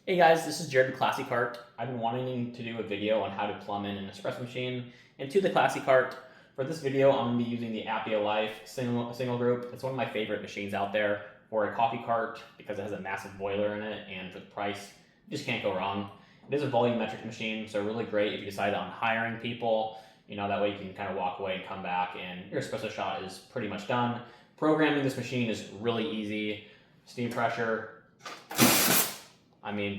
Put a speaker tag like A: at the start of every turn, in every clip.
A: Hey guys, this is Jared with Classy Cart. I've been wanting to do a video on how to plumb in an espresso machine into the Classy Cart. For this video, I'm going to be using the Appia Life single group. It's one of my favorite machines out there for a coffee cart because it has a massive boiler in it, and for the price, you just can't go wrong. It is a volumetric machine, so really great if you decide on hiring people. That way you can kind of walk away and come back and your espresso shot is pretty much done. Programming this machine is really easy. Steam pressure.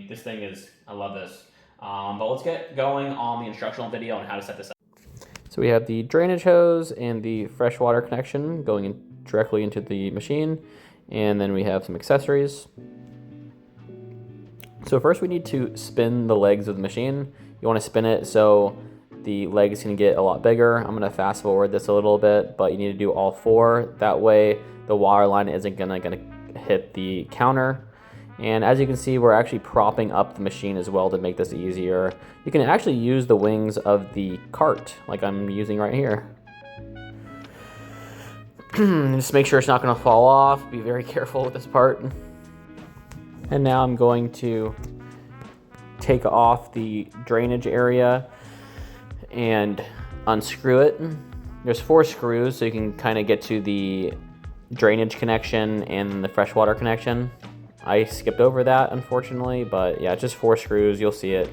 A: This thing is, I love this. But let's get going on the instructional video on how to set this up. So we have the drainage hose and the freshwater connection going directly into the machine. And then we have some accessories. So first we need to spin the legs of the machine. You want to spin it so the legs can get a lot bigger. I'm going to fast forward this a little bit, but you need to do all four. That way the water line isn't going to hit the counter. And as you can see, we're actually propping up the machine as well to make this easier. You can actually use the wings of the cart like I'm using right here. Just make sure it's not going to fall off. Be very careful with this part. And now I'm going to take off the drainage area and unscrew it. There's 4 screws, so you can kind of get to the drainage connection and the freshwater connection. I skipped over that, unfortunately, but yeah, just 4 screws, you'll see it.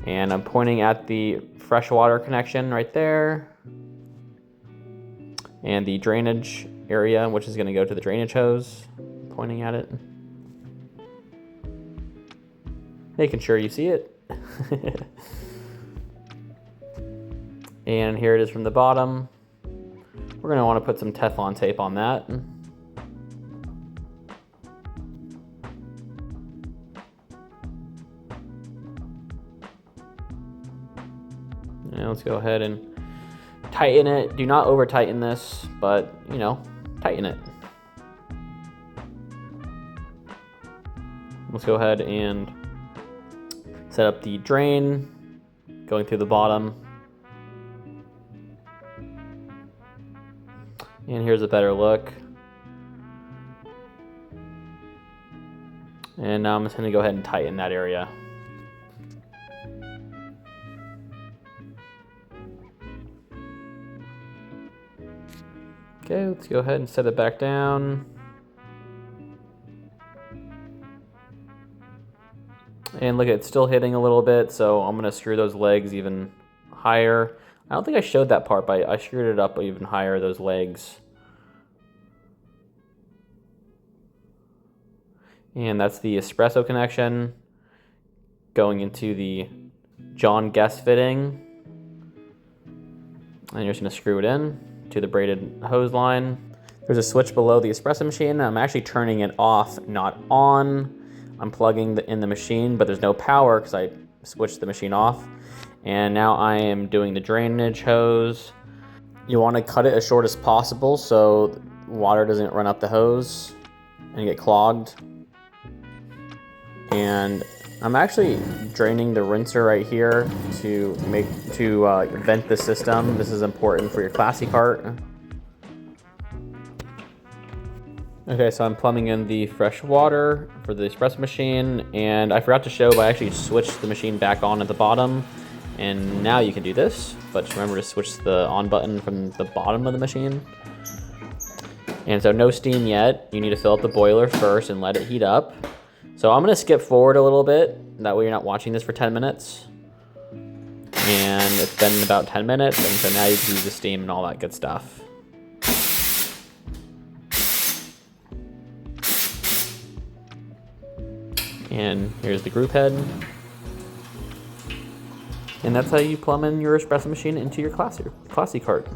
A: And I'm pointing at the freshwater connection right there. And the drainage area, which is gonna go to the drainage hose, pointing at it. Making sure you see it. And here it is from the bottom. We're gonna wanna put some Teflon tape on that. And let's go ahead and tighten it. Do not over tighten this, but tighten it. Let's go ahead and set up the drain going through the bottom. And here's a better look. And now I'm just gonna go ahead and tighten that area. Okay, let's go ahead and set it back down. And look, it's still hitting a little bit, so I'm gonna screw those legs even higher. I don't think I showed that part, but I screwed it up even higher, those legs. And that's the espresso connection going into the John Guest fitting. And you're just gonna screw it in to the braided hose line. There's a switch below the espresso machine. I'm actually turning it off, not on. I'm plugging in the machine, but there's no power because I switched the machine off. And now I am doing the drainage hose. You want to cut it as short as possible so water doesn't run up the hose and get clogged. And I'm actually draining the rinser right here to vent the system. This is important for your Classy cart. Okay, so I'm plumbing in the fresh water for the espresso machine, and I forgot to show, but I actually switched the machine back on at the bottom, and now you can do this, but just remember to switch the on button from the bottom of the machine. And so no steam yet. You need to fill up the boiler first and let it heat up. So I'm gonna skip forward a little bit, that way you're not watching this for 10 minutes. And it's been about 10 minutes, and so now you can use the steam and all that good stuff. And here's the group head. And that's how you plumb in your espresso machine into your Classy cart.